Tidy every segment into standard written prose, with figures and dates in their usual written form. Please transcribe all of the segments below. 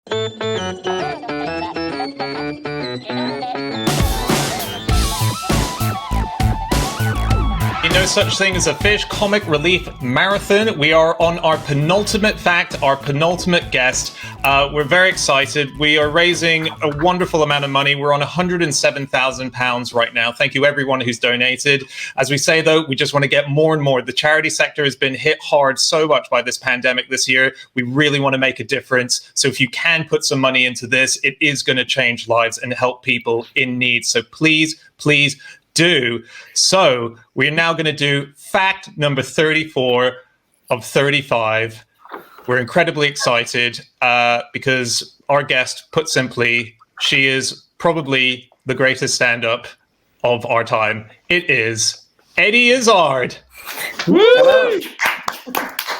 No such thing as a fish comic relief marathon. We are on our penultimate fact, our penultimate guest. We're very excited. We are raising a wonderful amount of money. We're on £107,000 right now. Thank you everyone who's donated. As we say though, we just want to get more and more. The charity sector has been hit hard so much by this pandemic this year. We really want to make a difference. So if you can put some money into this, it is going to change lives and help people in need. So please do. So we're now going to do fact number 34 of 35. We're incredibly excited because our guest, put simply, she is probably the greatest stand-up of our time. It is Eddie Izzard. Woo! Hello.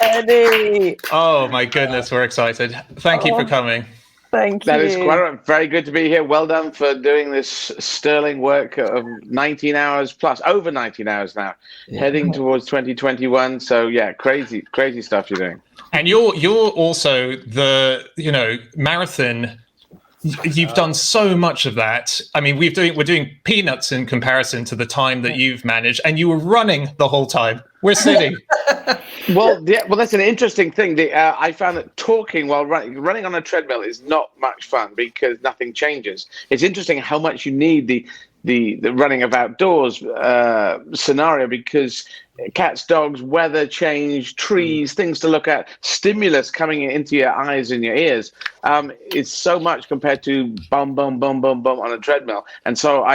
Eddie. Oh my goodness, we're excited. Thank you for coming. Thank you. That is quite very good to be here. Well done for doing this sterling work of 19 hours plus, over 19 hours now, heading towards 2021. So yeah, crazy stuff you're doing. And you're also the marathon. You've done so much of that. I mean, we're doing peanuts in comparison to the time that you've managed, and you were running the whole time. We're sitting. Well, that's an interesting thing. I found that talking while running on a treadmill is not much fun because nothing changes. It's interesting how much you need the running of outdoors scenario, because cats, dogs, weather change, trees, things to look at, stimulus coming into your eyes and your ears. It's so much compared to bum, bum, bum, bum, bum on a treadmill. And so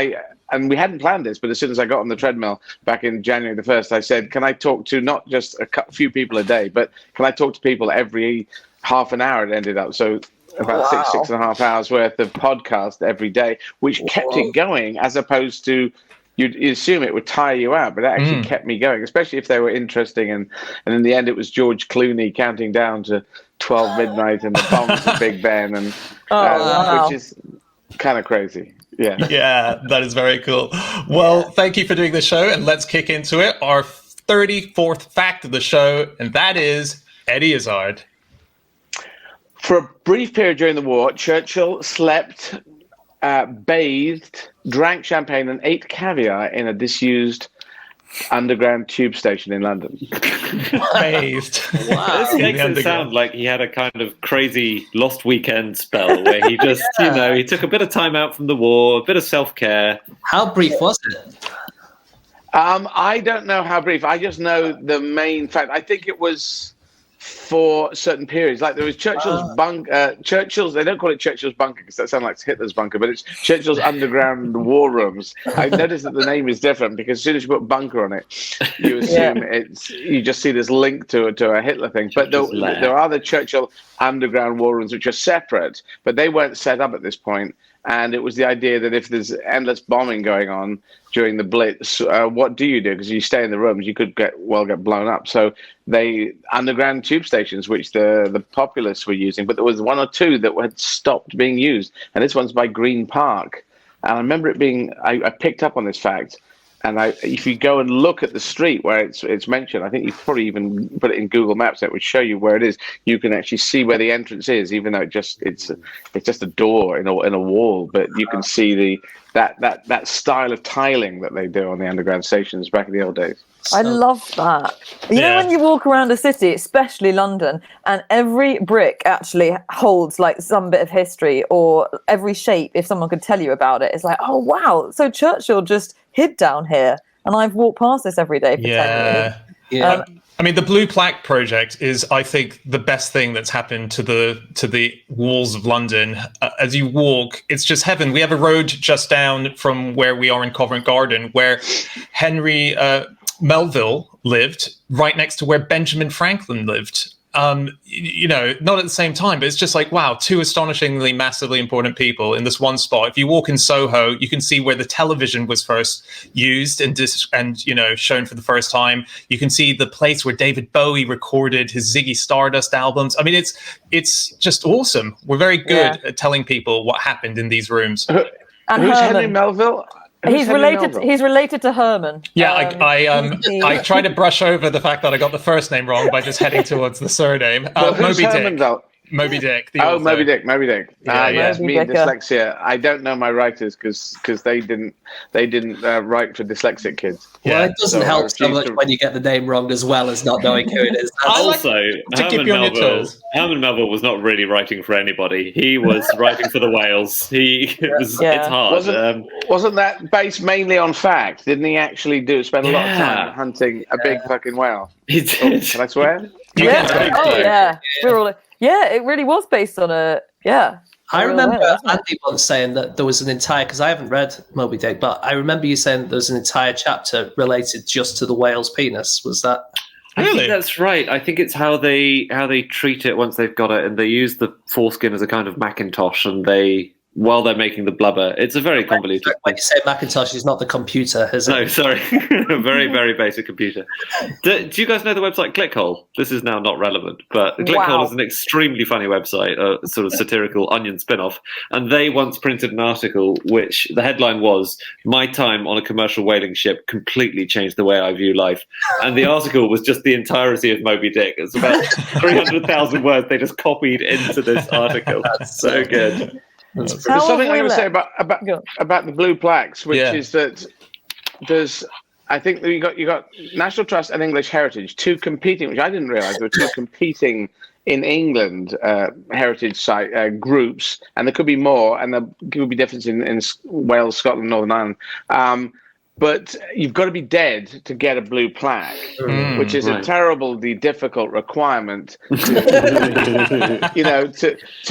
and we hadn't planned this, but as soon as I got on the treadmill back in January the 1st, I said, can I talk to not just a few people a day, but can I talk to people every half an hour? It ended up. So about 6.5 hours worth of podcast every day, which kept it going, as opposed to you'd assume it would tire you out, but it actually kept me going, especially if they were interesting. And in the end, it was George Clooney counting down to 12 midnight and the bombs of Big Ben, and which is kind of crazy. Yeah, that is very cool. Well, thank you for doing the show, and let's kick into it. Our 34th fact of the show, and that is Eddie Izzard. For a brief period during the war, Churchill slept, bathed, drank champagne, and ate caviar in a disused underground tube station in London. Bathed. Wow. This makes it sound like he had a kind of crazy lost weekend spell where he just, he took a bit of time out from the war, a bit of self-care. How brief was it? I don't know how brief. I just know the main fact. I think it was for certain periods. Like there was Churchill's bunker. Churchill's, they don't call it Churchill's bunker because that sounds like Hitler's bunker, but it's Churchill's underground war rooms. I've noticed that the name is different because as soon as you put bunker on it, you assume you just see this link to a Hitler thing. But there are the Churchill underground war rooms which are separate, but they weren't set up at this point. And it was the idea that if there's endless bombing going on during the Blitz, what do you do? Because you stay in the rooms, you could get blown up. So they underground tube stations, which the populace were using, but there was one or two that had stopped being used. And this one's by Green Park. And I remember it being, I picked up on this fact. And if you go and look at the street where it's mentioned, I think you probably even put it in Google Maps. That would show you where it is. You can actually see where the entrance is, even though it's just a door in a wall. But you can see that style of tiling that they do on the underground stations back in the old days. I love that. You know, when you walk around a city, especially London, and every brick actually holds like some bit of history, or every shape, if someone could tell you about it, it's like, oh wow, so Churchill just hid down here, and I've walked past this every day for 10 years. Yeah. I mean, the Blue Plaque project is, I think, the best thing that's happened to the walls of London. As you walk, it's just heaven. We have a road just down from where we are in Covent Garden, where Henry Melville lived, right next to where Benjamin Franklin lived. Not at the same time, but it's just like, wow, two astonishingly massively important people in this one spot. If you walk in Soho, you can see where the television was first used and shown for the first time. You can see the place where David Bowie recorded his Ziggy Stardust albums. I mean, it's just awesome. We're very good at telling people what happened in these rooms. And who's Henry Melville? He's related to Herman. Yeah, I try to brush over the fact that I got the first name wrong by just heading towards the surname. Well, Moby Dick. Moby Dick. The Oh, author. Moby Dick. Yes, Moby me and Dicker. dyslexia. I don't know my writers because they didn't write for dyslexic kids. Well, it doesn't So I help so refuse much to- when you get the name wrong as well as not knowing who it is. I like Also, to keep you on your toes. Herman Melville was not really writing for anybody. He was writing for the whales. It's hard. Wasn't that based mainly on fact? Didn't he actually spend a lot of time hunting a big fucking whale? He did. Can I swear? We're all. Yeah, it really was based on a. Yeah. I remember wasn't it? Andy once saying that there was an entire, because I haven't read Moby Dick, but I remember you saying that there was an entire chapter related just to the whale's penis. Was that? I Really? think that's right. I think it's how they treat it once they've got it, and they use the foreskin as a kind of Macintosh, and while they're making the blubber. It's a very convoluted. When you say Macintosh, it's not the computer, is it? No, sorry. A very, very basic computer. Do you guys know the website Clickhole? This is now not relevant, but Clickhole is an extremely funny website, a sort of satirical Onion spin-off. And they once printed an article which the headline was, "My time on a commercial whaling ship completely changed the way I view life." And the article was just the entirety of Moby Dick. It's about 300,000 words they just copied into this article. That's so good. There's something I'm going to say about the blue plaques, which is that I think that you got National Trust and English Heritage, two competing, which I didn't realise there were two competing in England heritage site groups, and there could be more, and there could be difference in Wales, Scotland, Northern Ireland. But you've got to be dead to get a blue plaque, which is a terribly difficult requirement, to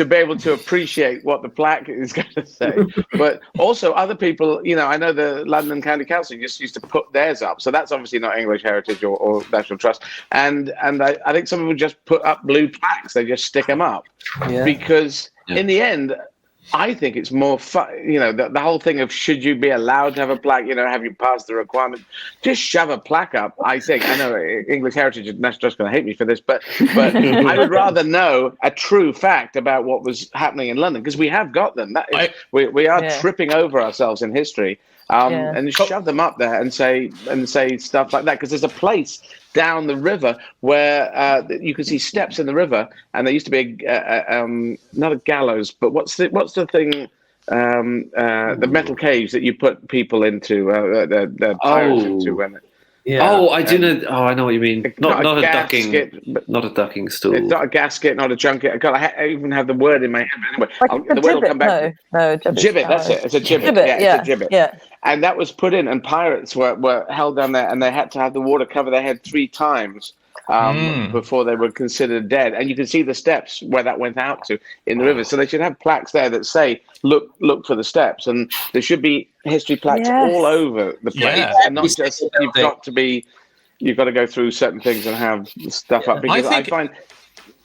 be able to appreciate what the plaque is going to say. But also other people, I know the London County Council just used to put theirs up. So that's obviously not English Heritage or National Trust. And I think some people just put up blue plaques. They just stick them up because in the end, I think it's more fun, the whole thing of should you be allowed to have a plaque, have you passed the requirement? Just shove a plaque up, I think. I know English Heritage and National Trust going to hate me for this, but I would rather know a true fact about what was happening in London, because we have got them. We are tripping over ourselves in history. And shove them up there and say stuff like that, because there's a place down the river where you can see steps in the river, and there used to be not a gallows, but what's the thing? The metal caves that you put people into, the pirates into when. Yeah. Oh, I do know. Oh, I know what you mean. Not a gasket, ducking, not a ducking stool. It's not a gasket, not a junket. God, I even have the word in my head. But anyway, the word will come back. No, gibbet. That's it. It's a gibbet. It's a gibbet. Yeah. And that was put in, and pirates were held down there, and they had to have the water cover their head 3 times before they were considered dead. And you can see the steps where that went out to in the river. So they should have plaques there that say, look for the steps. And there should be history plaques all over the place. And not just, you've got to go through certain things and have stuff up. Because I find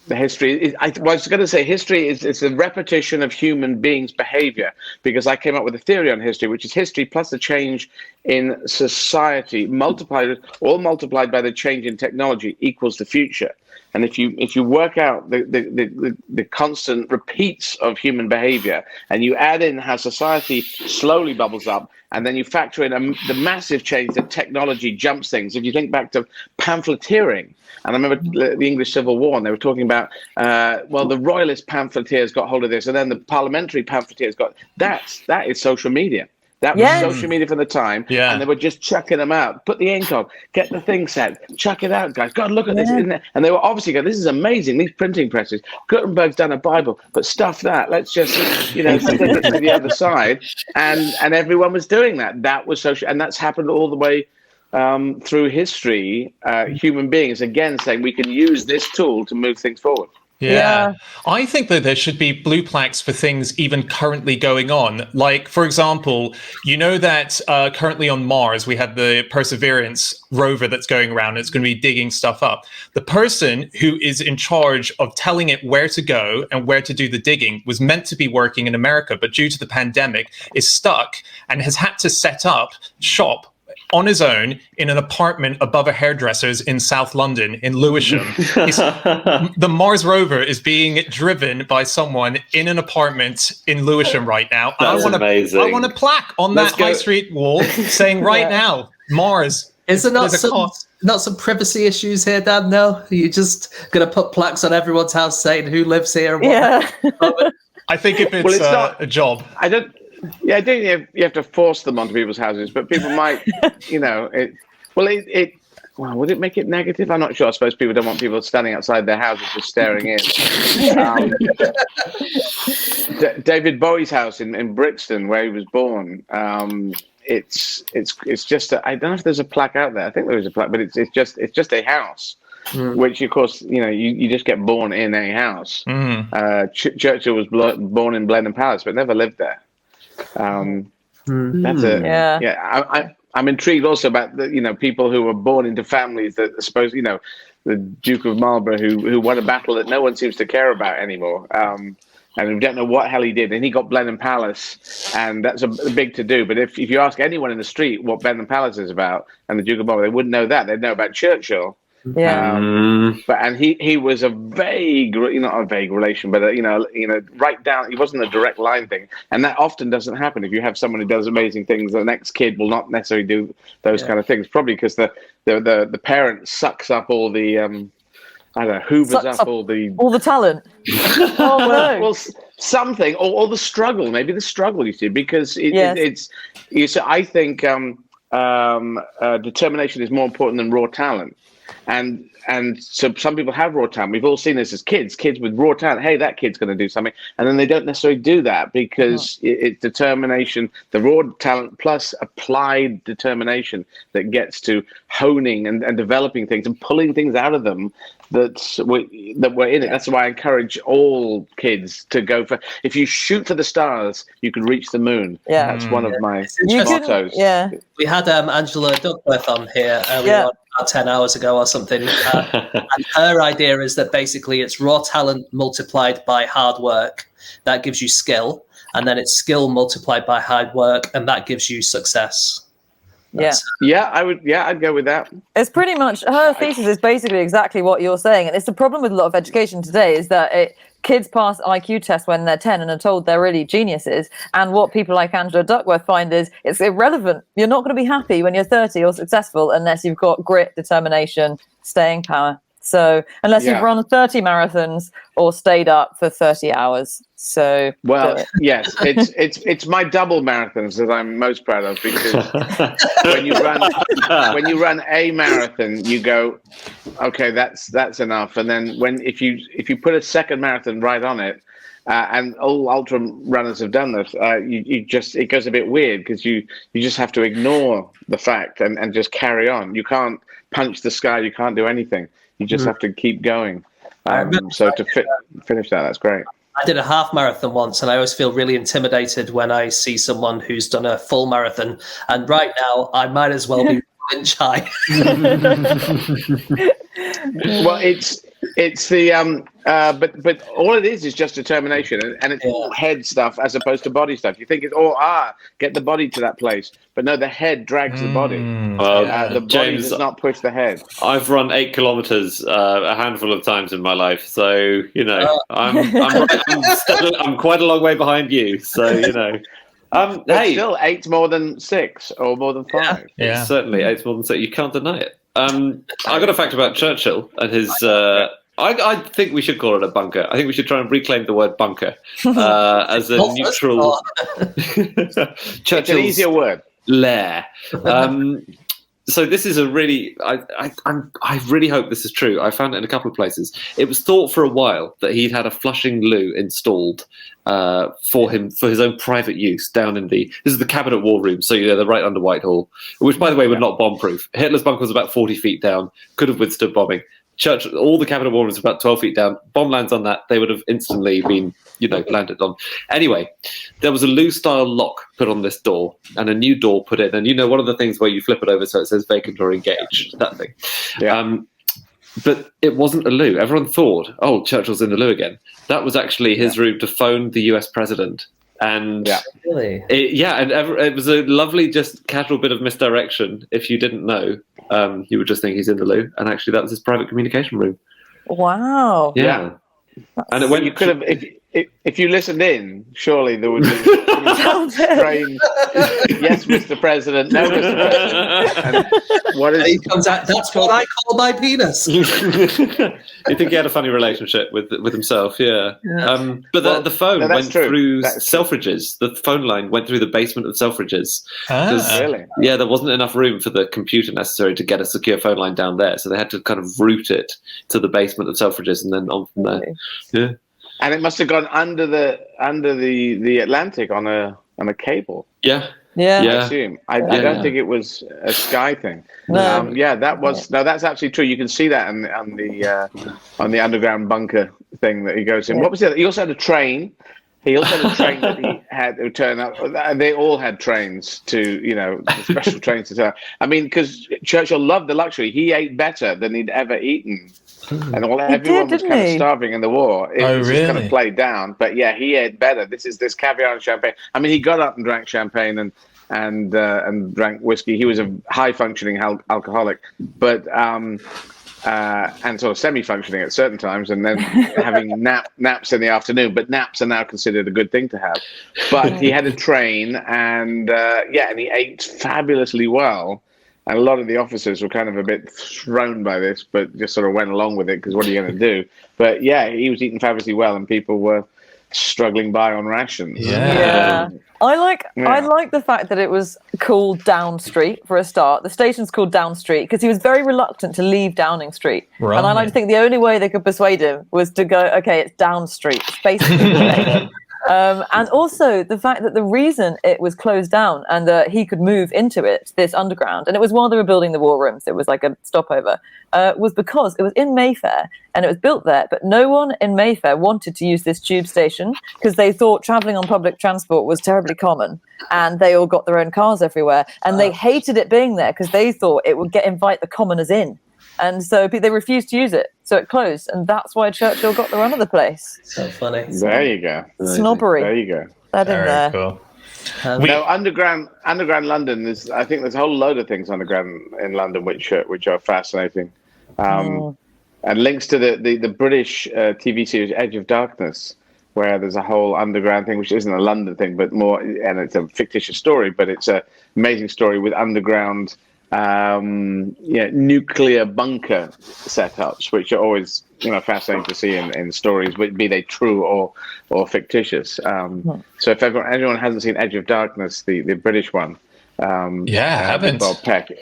the history, I was going to say history is a repetition of human beings' behavior, because I came up with a theory on history, which is history plus the change in society multiplied by the change in technology equals the future. And if you work out the constant repeats of human behavior, and you add in how society slowly bubbles up, and then you factor in the massive change that technology jumps things. If you think back to pamphleteering, and I remember the English Civil War, and they were talking about, the royalist pamphleteers got hold of this, and then the parliamentary pamphleteers that is social media. That was social media for the time, and they were just chucking them out. Put the ink on, get the thing set, chuck it out, guys. God, look at this, isn't it? And they were obviously going, this is amazing, these printing presses. Gutenberg's done a Bible, but stuff that. Let's just, flip it to the other side. And everyone was doing that. That was social, and that's happened all the way through history. Human beings, again, saying we can use this tool to move things forward. Yeah. I think that there should be blue plaques for things even currently going on. Like, for example, that currently on Mars, we have the Perseverance rover that's going around. It's going to be digging stuff up. The person who is in charge of telling it where to go and where to do the digging was meant to be working in America, but due to the pandemic is stuck and has had to set up shop on his own in an apartment above a hairdresser's in South London, in Lewisham. The Mars rover is being driven by someone in an apartment in Lewisham right now. That's amazing. I want a plaque on that high street wall saying now, Mars. Is there not some not some privacy issues here, Dan? No, you're just going to put plaques on everyone's house saying who lives here. And what I think if it's, not a job. I don't. Yeah, I don't think you have to force them onto people's houses, but people might, would it make it negative? I'm not sure. I suppose people don't want people standing outside their houses just staring in. David Bowie's house in Brixton, where he was born. It's just I don't know if there's a plaque out there. I think there is a plaque, but it's just a house, which of course you just get born in a house. Churchill was born in Blenheim Palace, but never lived there. I'm intrigued also about the people who were born into families that I suppose the Duke of Marlborough who won a battle that no one seems to care about anymore. And we don't know what hell he did. And he got Blenheim Palace, and that's a big to do. But if you ask anyone in the street what Blenheim Palace is about and the Duke of Marlborough, they wouldn't know that. They'd know about Churchill. Yeah. But he was not a vague relation, but right down. He wasn't a direct line thing, and that often doesn't happen. If you have someone who does amazing things, the next kid will not necessarily do those kind of things. Probably because the parent sucks up all the hoovers up all the talent. Oh no. Well, something or the struggle. Maybe the struggle. You see, because I think determination is more important than raw talent. And so some people have raw talent. We've all seen this as kids with raw talent. Hey, that kid's going to do something. And then they don't necessarily do that because it's determination, the raw talent plus applied determination that gets to honing and developing things and pulling things out of them that were in it. That's why I encourage all kids to go for, if you shoot for the stars, you can reach the moon. Yeah. That's one of my mottos. We had Angela Duckworth on here earlier on, about 10 hours ago or something. And her idea is that basically it's raw talent multiplied by hard work. That gives you skill. And then it's skill multiplied by hard work. And that gives you success. I'd go with that. It's pretty much, her thesis is basically exactly what you're saying. And it's the problem with a lot of education today is that kids pass IQ tests when they're 10 and are told they're really geniuses. And what people like Angela Duckworth find is it's irrelevant. You're not going to be happy when you're 30 or successful unless you've got grit, determination, staying power. So unless you've run 30 marathons or stayed up for 30 hours. So yes, it's my double marathons that I'm most proud of, because when you run a marathon, you go, okay, that's enough. And then if you put a second marathon right on it, and all ultra runners have done this, it goes a bit weird because you just have to ignore the fact and just carry on. You can't punch the sky. You can't do anything. You just have to keep going. So to finish that's great. I did a half marathon once, and I always feel really intimidated when I see someone who's done a full marathon. And right now, I might as well be 1 inch high. Well, it's the but all it is just determination, and it's all head stuff as opposed to body stuff. You think it's all get the body to that place, but no, the head drags the body. The body James, does not push the head. I've run 8 kilometers a handful of times in my life, so I'm quite a long way behind you. So Still 8's more than 6 or more than 5. Yeah. Certainly 8's more than 6. You can't deny it. I got a fact about Churchill and his. I think we should call it a bunker. I think we should try and reclaim the word bunker as a neutral. It's an easier word. Lair. So this is a really. I really hope this is true. I found it in a couple of places. It was thought for a while that he'd had a flushing loo installed for his own private use down in this is the Cabinet War Room, so they're right under Whitehall, which by the way were not bomb-proof. Hitler's bunker was about 40 feet down, could have withstood bombing. All the Cabinet War Rooms about 12 feet down. Bomb lands on that, they would have instantly been, landed on. Anyway, there was a loo-style lock put on this door and a new door put in. And one of the things where you flip it over so it says vacant or engaged, that thing. Yeah. But it wasn't a loo. Everyone thought, Churchill's in the loo again. That was actually his room to phone the US president. And really, it was a lovely, just casual bit of misdirection. If you didn't know, you would just think he's in the loo, and actually that was his private communication room. Wow. Yeah. And you could have, if you listened in, surely there would be strange. Yes, Mr. President. No, Mr. President. And what is? He comes out. That's what I call my penis. You think he had a funny relationship with himself? Yeah. But the phone went through Selfridges. The phone line went through the basement of Selfridges. Really? Yeah, there wasn't enough room for the computer necessary to get a secure phone line down there, so they had to kind of route it to the basement of Selfridges and then on from there. Yeah. And it must have gone under the Atlantic on a cable. Yeah. I assume. I don't think it was a Sky thing. No. That's absolutely true. You can see that on the underground bunker thing that he goes in. What was it? He also had a train. He also had a train that he had to turn up. And they all had trains special trains to turn up. I mean, because Churchill loved the luxury. He ate better than he'd ever eaten. And everyone was kind of starving in the war. It was just kind of played down. But yeah, he ate better. This caviar and champagne. I mean, he got up and drank champagne and drank whiskey. He was a high functioning alcoholic, but and sort of semi-functioning at certain times, and then having naps in the afternoon. But naps are now considered a good thing to have. But he had a train, and and he ate fabulously well. And a lot of the officers were kind of a bit thrown by this, but just sort of went along with it because what are you going to do? But yeah, he was eating fabulously well, and people were struggling by on rations. Yeah. I like the fact that it was called Down Street for a start. The station's called Down Street because he was very reluctant to leave Downing Street. Right. And I like to think the only way they could persuade him was to go, okay, it's Down Street. It's basically and also the fact that the reason it was closed down and that he could move into it, this underground, and it was while they were building the war rooms, it was like a stopover, was because it was in Mayfair and it was built there, but no one in Mayfair wanted to use this tube station because they thought travelling on public transport was terribly common, and they all got their own cars everywhere, and they hated it being there because they thought it would invite the commoners in. And so they refused to use it, so it closed, and that's why Churchill got the run of the place. So funny. There you go. Snobbery. There you go. That in there. Cool. Underground London. I think there's a whole load of things underground in London which are fascinating, and links to the British TV series Edge of Darkness, where there's a whole underground thing, which isn't a London thing, but more, and it's a fictitious story, but it's an amazing story with underground. Nuclear bunker setups, which are always fascinating to see in stories, be they true or fictitious. So if anyone hasn't seen Edge of Darkness, the British one, haven't. Bob Peck,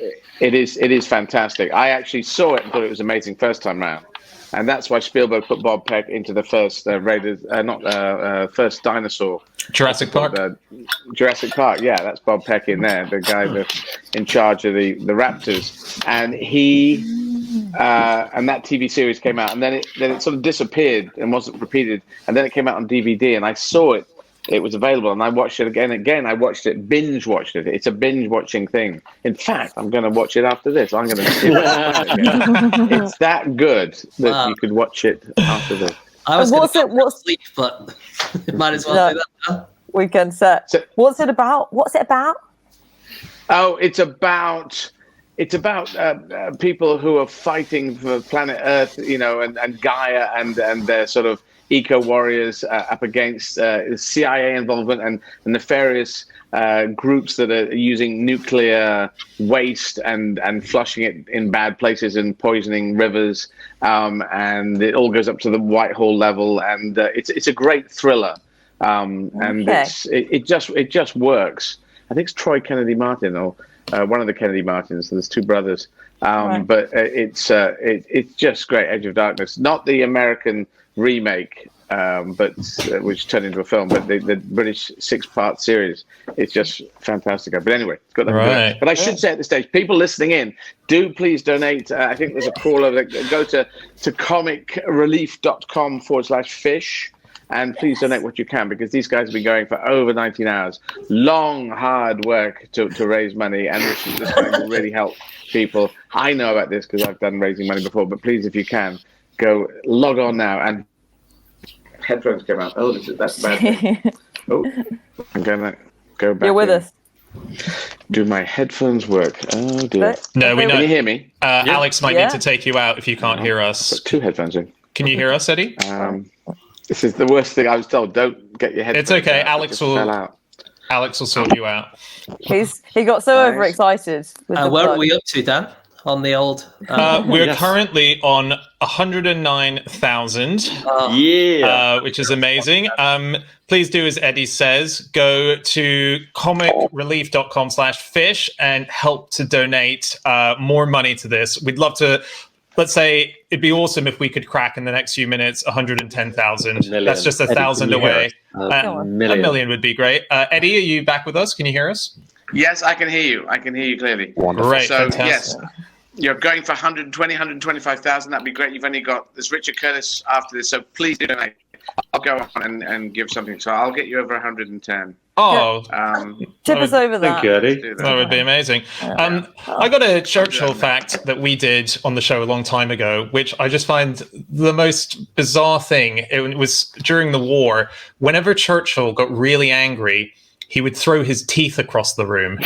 it is fantastic. I actually saw it and thought it was amazing first time round. And that's why Spielberg put Bob Peck into the first first dinosaur. Jurassic Park? Jurassic Park, yeah, that's Bob Peck in there, the guy in charge of the raptors. And and that TV series came out, and then it sort of disappeared and wasn't repeated. And then it came out on DVD, and I saw it. It was available, and I watched it again. I watched it, binge watched it. It's a binge watching thing. In fact, I'm going to watch it after this. I'm going to see it again. It's that good that you could watch it after this. I was going to sleep, but might as well do that now. Weekend set. So, what's it about? Oh, it's about people who are fighting for planet Earth, and Gaia, and their sort of eco warriors up against CIA involvement and nefarious groups that are using nuclear waste and flushing it in bad places and poisoning rivers, and it all goes up to the Whitehall level, and it's a great thriller, and it just works. I think it's Troy Kennedy Martin or one of the Kennedy Martins. So there's two brothers, but it's just great. Edge of Darkness, not the American remake, but which turned into a film, but the British 6-part series. It's just fantastic. But anyway, it's got that. But I should say at this stage, people listening in, do please donate. I think there's a crawler that go to comicrelief.com/fish. And please donate what you can, because these guys have been going for over 19 hours. Long, hard work to raise money, and this will really help people. I know about this because I've done raising money before, but please, if you can, go log on now. And headphones came out. Oh, that's bad. Oh, I'm going to go back. You're with us. Do my headphones work? Oh, dear. No, we know. Can you hear me? Alex might need to take you out if you can't hear us. Got two headphones in. Can you hear us, Eddie? This is the worst thing I was told. Don't get your head. It's okay. Out. Alex will sort you out. He got so overexcited. With the where plug. are we up to, Dan? On the old. We're currently on 109,000. Which is amazing. Please do as Eddie says, go to comicrelief.com/fish and help to donate more money to this. We'd love to. Let's say it'd be awesome if we could crack in the next few minutes 110,000. That's just 1,000 away. A million would be great. Eddie, are you back with us? Can you hear us? Yes, I can hear you. I can hear you clearly. Wonderful. Great, so, fantastic. Yes, you're going for 120, 125,000. That'd be great. You've only got this Richard Curtis after this, so please donate. I'll go on and give something. So I'll get you over 110. Oh, tip us over that. Thank you, Eddie. That would be amazing. I got a Churchill fact that we did on the show a long time ago, which I just find the most bizarre thing. It was during the war. Whenever Churchill got really angry, he would throw his teeth across the room.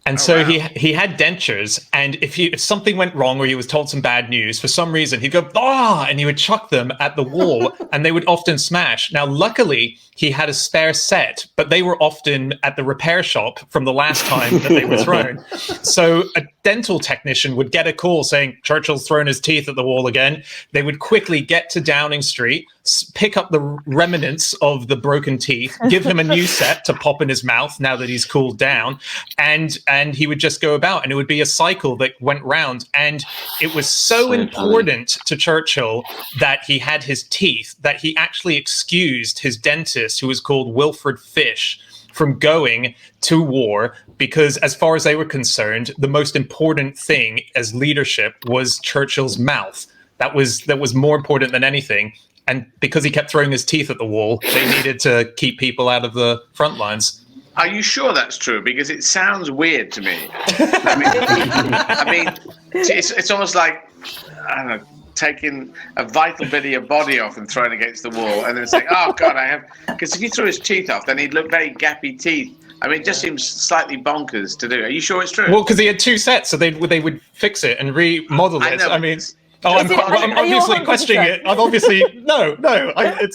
And he had dentures, and if something went wrong or he was told some bad news, for some reason he'd go, and he would chuck them at the wall, and they would often smash. Now, luckily, he had a spare set, but they were often at the repair shop from the last time that they were thrown. So a dental technician would get a call saying, Churchill's thrown his teeth at the wall again. They would quickly get to Downing Street, pick up the remnants of the broken teeth, give him a new set to pop in his mouth now that he's cooled down, and he would just go about, and it would be a cycle that went round. And it was so important to Churchill that he had his teeth that he actually excused his dentist, who was called Wilfred Fish, from going to war, because as far as they were concerned, the most important thing as leadership was Churchill's mouth. That was more important than anything. And because he kept throwing his teeth at the wall, they needed to keep people out of the front lines. Are you sure that's true? Because it sounds weird to me. I mean, it's almost like, I don't know, taking a vital bit of your body off and throwing it against the wall, and then saying, "Oh God, I have." Because if he threw his teeth off, then he'd look very gappy teeth. I mean, it just seems slightly bonkers to do. Are you sure it's true? Well, because he had two sets, so they would fix it and remodel it. I mean. I'm obviously questioning it. I'm obviously no. I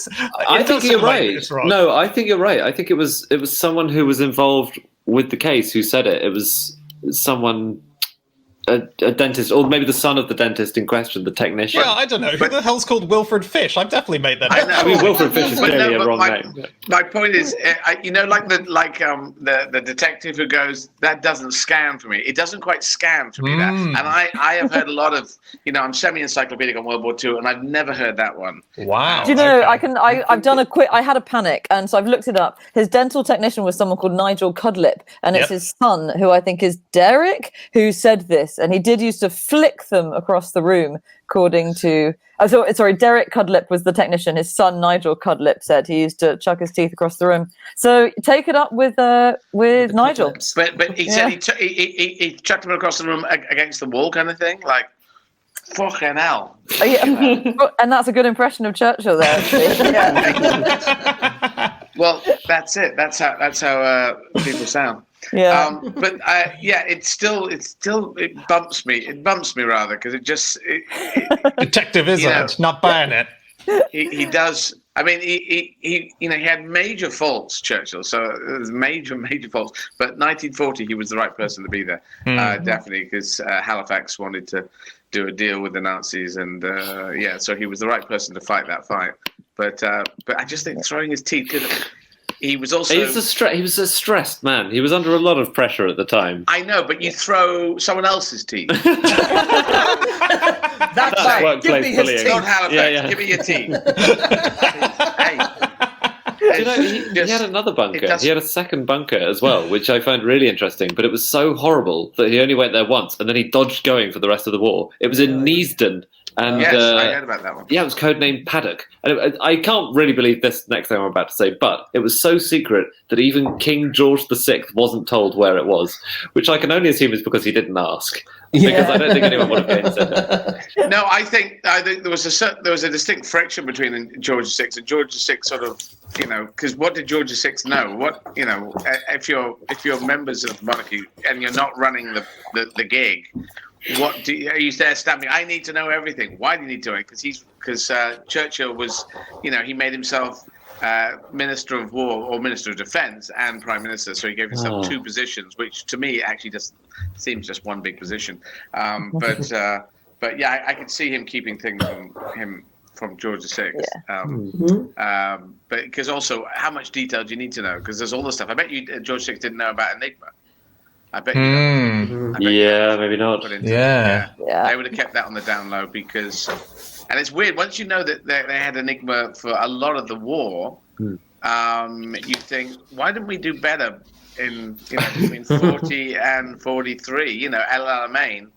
think you're right. No, I think you're right. I think it was someone who was involved with the case who said it. It was someone, a dentist, or maybe the son of the dentist in question, the technician. Yeah, I don't know. Who the hell's called Wilfred Fish? I've definitely made that up. I mean, Wilfred Fish is clearly a wrong name. My point is, like the detective who goes, "That doesn't scan for me." It doesn't quite scan for me. That, and I have heard a lot of, I'm semi-encyclopedic on World War II, and I've never heard that one. Wow. Do you know? Okay. I've done a quick. I had a panic, and so I've looked it up. His dental technician was someone called Nigel Churchill, and it's his son, who I think is Derek, who said this, and he did used to flick them across the room. According to, Derek Churchill was the technician. His son Nigel Churchill said he used to chuck his teeth across the room. So take it up with Nigel. But he said he chucked them across the room against the wall, kind of thing, like. Fucking hell. And that's a good impression of Churchill there, actually. Yeah. Well, that's it. That's how people sound. Yeah. It bumps me. It bumps me rather, because it just Detective Izzard, not buying it. He does. I mean, he had major faults, Churchill. So there's major faults. But 1940, he was the right person to be there, definitely, because Halifax wanted to do a deal with the Nazis, and so he was the right person to fight that fight. But I just think throwing his teeth. He was also. He was a stressed man. He was under a lot of pressure at the time. I know, but you throw someone else's teeth. That's right. Give me his teeth. Not Halifax. Give me your teeth. He had another bunker. He had a second bunker as well, which I found really interesting. But it was so horrible that he only went there once, and then he dodged going for the rest of the war. It was in Neasden. And, yes, I heard about that one. Yeah, it was codenamed Paddock. And I can't really believe this next thing I'm about to say, but it was so secret that even King George VI wasn't told where it was, which I can only assume is because he didn't ask. Because I don't think anyone would have been said it. No, I think there was a distinct friction between George VI and George VI, sort of, because what did George VI know? What if you're members of the monarchy and you're not running the gig, are you there stamping? I need to know everything. Why do you need to know? Because Churchill was, he made himself Minister of War or Minister of Defence and Prime Minister, so he gave himself two positions, which to me actually just seems just one big position. But yeah, I could see him keeping things from George VI. Yeah. But because also, how much detail do you need to know? Because there's all the stuff. I bet you George VI didn't know about Enigma. I bet you don't. Yeah, maybe not. Yeah. They would have kept that on the down low because, and it's weird once you know that they had Enigma for a lot of the war. You think, why didn't we do better in between 40 and 43? El Alamein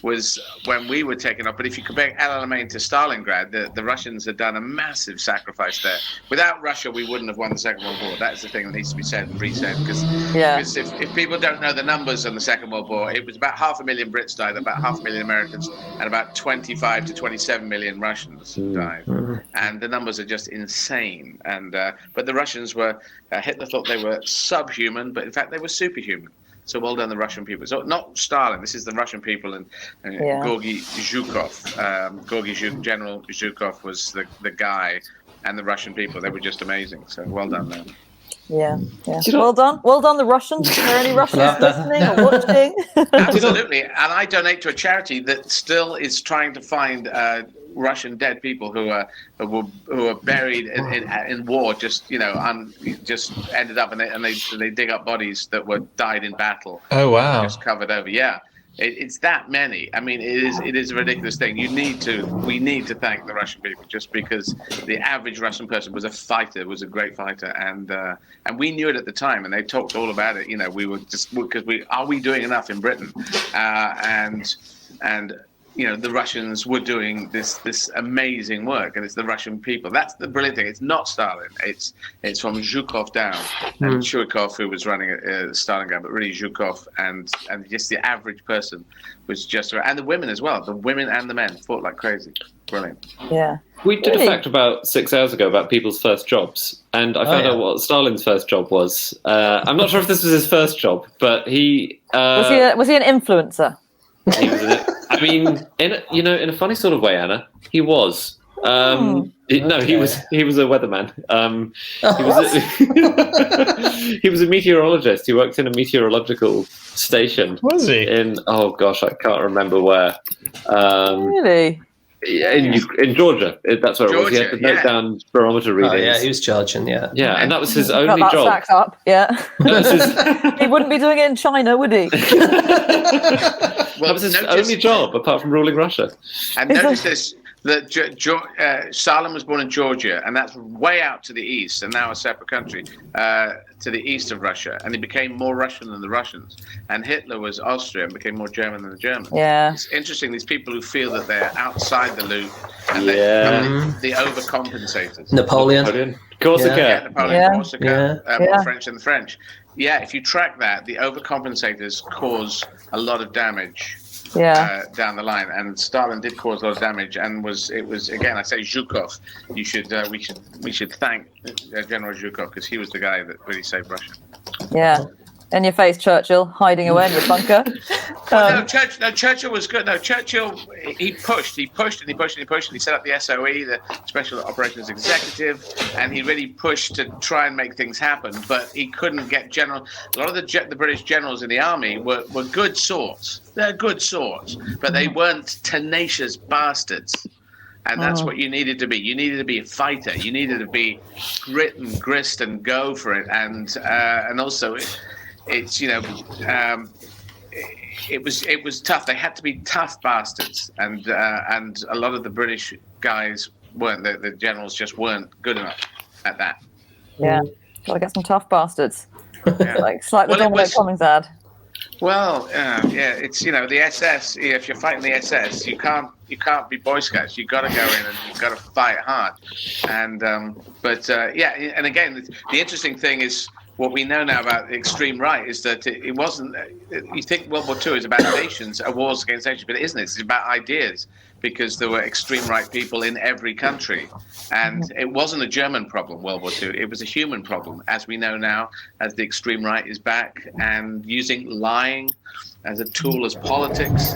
was when we were taken up. But if you compare El Alamein to Stalingrad, the Russians had done a massive sacrifice there. Without Russia, we wouldn't have won the Second World War. That's the thing that needs to be said and re-said. Because if people don't know the numbers on the Second World War, it was about 500,000 Brits died, about 500,000 Americans, and about 25 to 27 million Russians died. And the numbers are just insane. And but the Russians were, Hitler thought they were subhuman, but in fact they were superhuman. So well done, the Russian people. So not Stalin. This is the Russian people and Gorgy Zhukov. General Zhukov was the guy, and the Russian people. They were just amazing. So well done them. Yeah. Well done, the Russians. Are there any Russians listening or watching? Absolutely. And I donate to a charity that still is trying to find Russian dead people who are buried in war, just ended up and they dig up bodies that were died in battle. Oh wow! Just covered over. Yeah, it's that many. I mean, it is a ridiculous thing. We need to thank the Russian people just because the average Russian person was a great fighter, and we knew it at the time, and they talked all about it. We were just because are we doing enough in Britain, and the Russians were doing this amazing work, and it's the Russian people. That's the brilliant thing. It's not Stalin. It's from Zhukov down, and Chuikov, who was running Stalingrad, but really Zhukov, and just the average person was just, and the women as well. The women and the men fought like crazy. Brilliant. Yeah. We did a fact about 6 hours ago about people's first jobs, and I found out what Stalin's first job was. I'm not sure if this was his first job, but he was he an influencer? He was in a funny sort of way, Anna. He was. He was a weatherman. He was a meteorologist. He worked in a meteorological station. Was he? I can't remember where. Really? In Georgia. That's where it was. He had to note down barometer readings. Oh, yeah, he was Georgian, yeah. Yeah, and that was his only job. Stacked up, yeah. He wouldn't be doing it in China, would he? That was his only job, apart from ruling Russia. And notice this, that Stalin was born in Georgia, and that's way out to the east, and now a separate country, to the east of Russia. And he became more Russian than the Russians. And Hitler was Austrian, became more German than the Germans. Yeah. It's interesting, these people who feel that they're outside the loop, and the overcompensators. Napoleon. Corsica. Napoleon, Corsica, more French than the French. Yeah, if you track that, the overcompensators cause a lot of damage down the line, and Stalin did cause a lot of damage, and it was again, I say Zhukov. We should thank General Zhukov, because he was the guy that really saved Russia. Yeah. In your face, Churchill, hiding away in your bunker. Churchill was good. No, Churchill, he pushed, and he set up the SOE, the Special Operations Executive, and he really pushed to try and make things happen. But he couldn't get a lot of the British generals in the army were good sorts. They're good sorts, but they weren't tenacious bastards. And that's what you needed to be. You needed to be a fighter. You needed to be grit and grist and go for it. And also, it was tough. They had to be tough bastards, and a lot of the British guys weren't. The generals just weren't good enough at that. Yeah, gotta get some tough bastards. Like the Dominic Cummings ad. Well, it's the SS. If you're fighting the SS, you can't be Boy Scouts. You got to go in and you got to fight hard. And and again, the interesting thing is, what we know now about the extreme right is that it wasn't. You think World War II is about nations, wars against nations, but it isn't. It's about ideas, because there were extreme right people in every country, and it wasn't a German problem. World War II, it was a human problem, as we know now, as the extreme right is back and using lying as a tool as politics.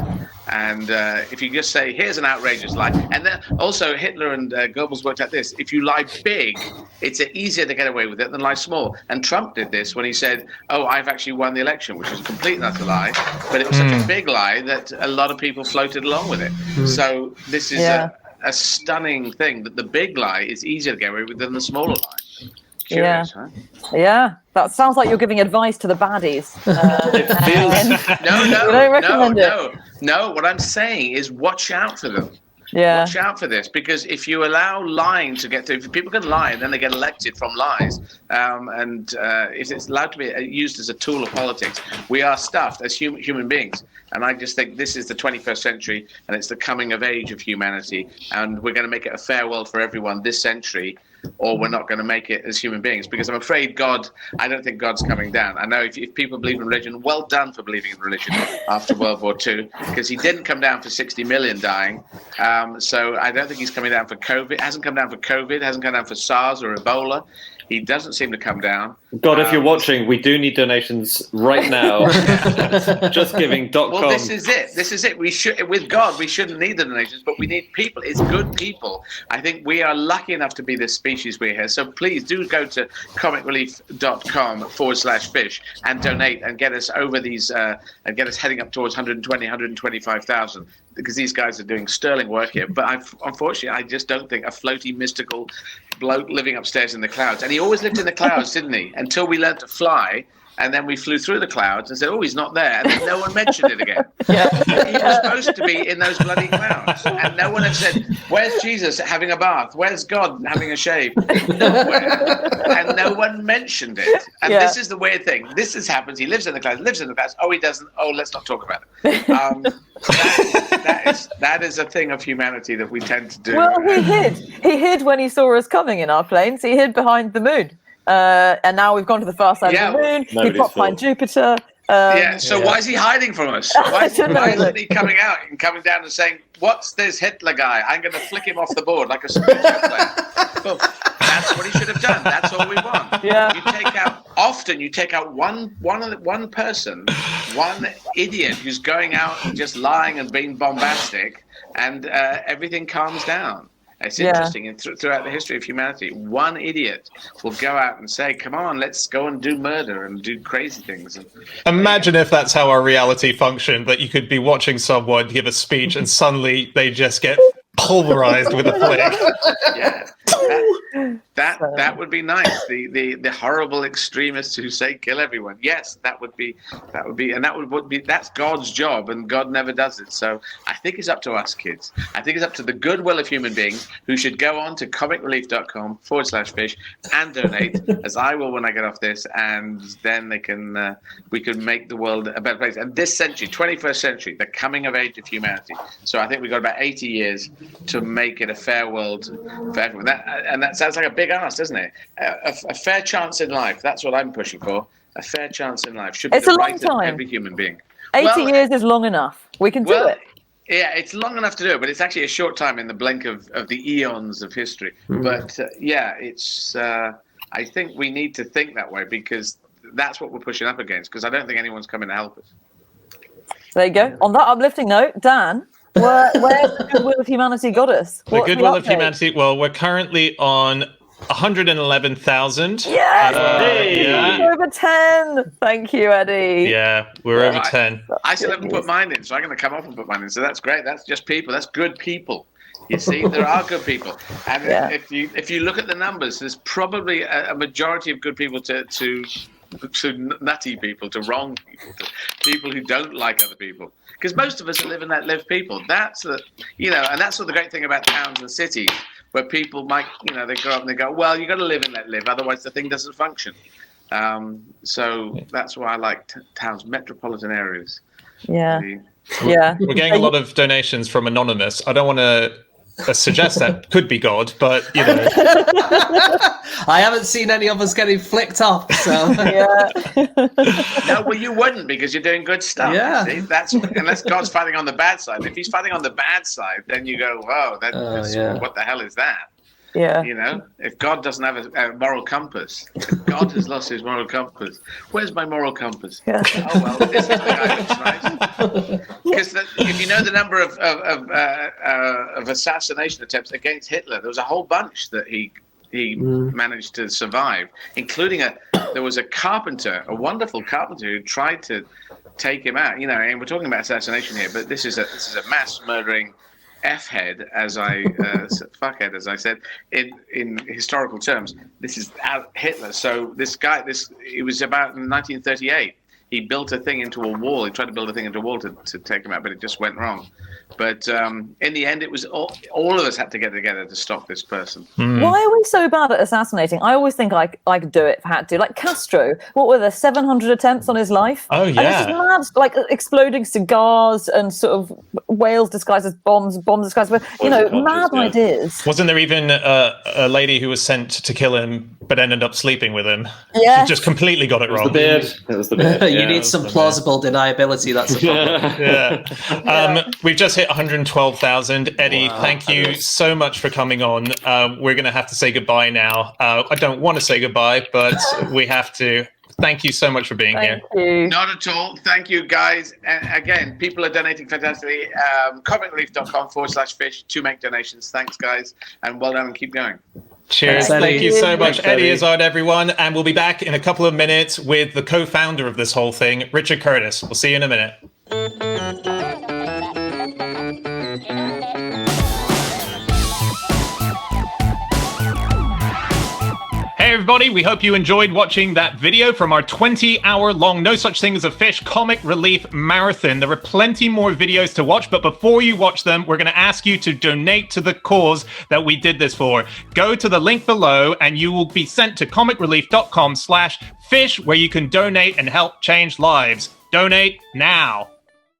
And if you just say, here's an outrageous lie, and then also Hitler and Goebbels worked out this: if you lie big, it's easier to get away with it than lie small. And Trump did this when he said, "Oh, I've actually won the election," which was a complete and utter lie, but it was such a big lie that a lot of people floated along with it. So this is a stunning thing, that the big lie is easier to get away with than the smaller lie. Curious, huh? Yeah, that sounds like you're giving advice to the baddies. No. What I'm saying is, watch out for them. Yeah. Watch out for this, because if you allow lying to get to, if people can lie and then they get elected from lies, and if it's allowed to be used as a tool of politics, we are stuffed as human beings. And I just think this is the 21st century, and it's the coming of age of humanity, and we're going to make it a fair world for everyone this century, or we're not going to make it as human beings. Because I'm afraid I don't think God's coming down. I know if people believe in religion, well done for believing in religion after World War II, because he didn't come down for 60 million dying. So I don't think he's coming down for COVID. Hasn't come down for COVID, hasn't come down for SARS or Ebola. He doesn't seem to come down. God, if you're watching, we do need donations right now. Just giving .com. Well, this is it. We should, with God, we shouldn't need the donations, but we need people. It's good people. I think we are lucky enough to be this species we're here. So please do go to comicrelief.com/fish and donate and get us over these, and get us heading up towards 125,000, because these guys are doing sterling work here. But unfortunately, I just don't think a floaty, mystical bloke living upstairs in the clouds, and he always lived in the clouds, didn't he? Until we learned to fly, and then we flew through the clouds and said, "Oh, he's not there," and then no one mentioned it again. He was supposed to be in those bloody clouds, and no one had said, "Where's Jesus having a bath? Where's God having a shave?" Nowhere, and no one mentioned it. And this is the weird thing. This happens. He lives in the clouds. Oh, he doesn't. Oh, let's not talk about it. That is a thing of humanity that we tend to do. Well, he hid when he saw us coming in our planes. He hid behind the moon. And now we've gone to the far side of the moon. He popped behind Jupiter. So why is he hiding from us? Why isn't he coming out and coming down and saying, "What's this Hitler guy? I'm going to flick him off the board like a speech player." Well, that's what he should have done. That's all we want. Yeah. You take out one person, one idiot who's going out and just lying and being bombastic, and everything calms down. It's interesting. And throughout the history of humanity, one idiot will go out and say, "Come on, let's go and do murder and do crazy things." And imagine if that's how our reality functioned, that you could be watching someone give a speech and suddenly they just get pulverized with a flick. Yeah. That would be nice. The horrible extremists who say kill everyone. Yes, that would be, that's God's job, and God never does it. So I think it's up to us, kids. I think it's up to the goodwill of human beings, who should go on to comicrelief.com/fish and donate, as I will when I get off this, and then we can make the world a better place. And this century, 21st century, the coming of age of humanity. So I think we've got about 80 years to make it a fair world for everyone. That sounds like a big ask, doesn't it? A fair chance in life. That's what I'm pushing for. A fair chance in life should be the right of every human being. 80 years is long enough. We can do it. Yeah, it's long enough to do it, but it's actually a short time in the blink of the eons of history. But it's. I think we need to think that way, because that's what we're pushing up against. Because I don't think anyone's coming to help us. There you go. On that uplifting note, Dan, where's the goodwill of humanity got us? The goodwill of humanity. Well, we're currently on 111,000. We're over 10. Thank you, Eddie. Yeah, we're over 10. I still haven't put mine in, so I'm going to come up and put mine in. So that's great. That's just people. That's good people. You see, there are good people, and if you look at the numbers, there's probably a majority of good people to nutty people, to wrong people, to people who don't like other people. Because most of us are live and let live people. That's and that's what the great thing about towns and cities, where people might, they grow up and they go, "Well, you got to live and let live, otherwise the thing doesn't function." So that's why I like towns, metropolitan areas. Yeah. We're getting a lot of donations from Anonymous. I don't want to suggest that could be God, but I haven't seen any of us getting flicked off, so No, well, you wouldn't, because you're doing good stuff. Yeah, see? That's unless God's fighting on the bad side. If he's fighting on the bad side, then you go, "Whoa, what the hell is that?" Yeah. You know, if God doesn't have a moral compass, if God has lost his moral compass, where's my moral compass? Yeah. Oh, well, this guy looks nice. Because if you know the number of assassination attempts against Hitler, there was a whole bunch that he managed to survive, including there was a carpenter, a wonderful carpenter who tried to take him out. You know, and we're talking about assassination here, but this is a mass murdering F-head, fuckhead, as I said, in historical terms. This is Hitler. So this guy, it was about 1938. He built a thing into a wall. He tried to build a thing into a wall to take him out, but it just went wrong. But in the end, it was all of us had to get together to stop this person. Why are we so bad at assassinating? I always think I could do it if I had to. Like Castro, what were there, 700 attempts on his life? Oh, yeah. And it's just mad, like exploding cigars and sort of whales disguised as bombs disguised as, mad ideas. Wasn't there even a lady who was sent to kill him but ended up sleeping with him? Yeah. She just completely got it wrong. It was the beard. You need some plausible deniability. That's a problem. Yeah. We've just hit 112,000. Eddie, thank you so much for coming on. We're going to have to say goodbye now. I don't want to say goodbye, but we have to. Thank you so much for being here. You. Not at all. Thank you, guys. And again, people are donating fantastically. comicrelief.com/fish to make donations. Thanks, guys. And well done and keep going. Cheers. Thanks, Thank you so much, Thanks, Eddie Eddie. Izzard, everyone. And we'll be back in a couple of minutes with the co-founder of this whole thing, Richard Curtis. We'll see you in a minute. Hey everybody, we hope you enjoyed watching that video from our 20-hour-long No Such Thing as a Fish comic relief marathon. There are plenty more videos to watch, but before you watch them, we're going to ask you to donate to the cause that we did this for. Go to the link below and you will be sent to comicrelief.com/fish where you can donate and help change lives. Donate now.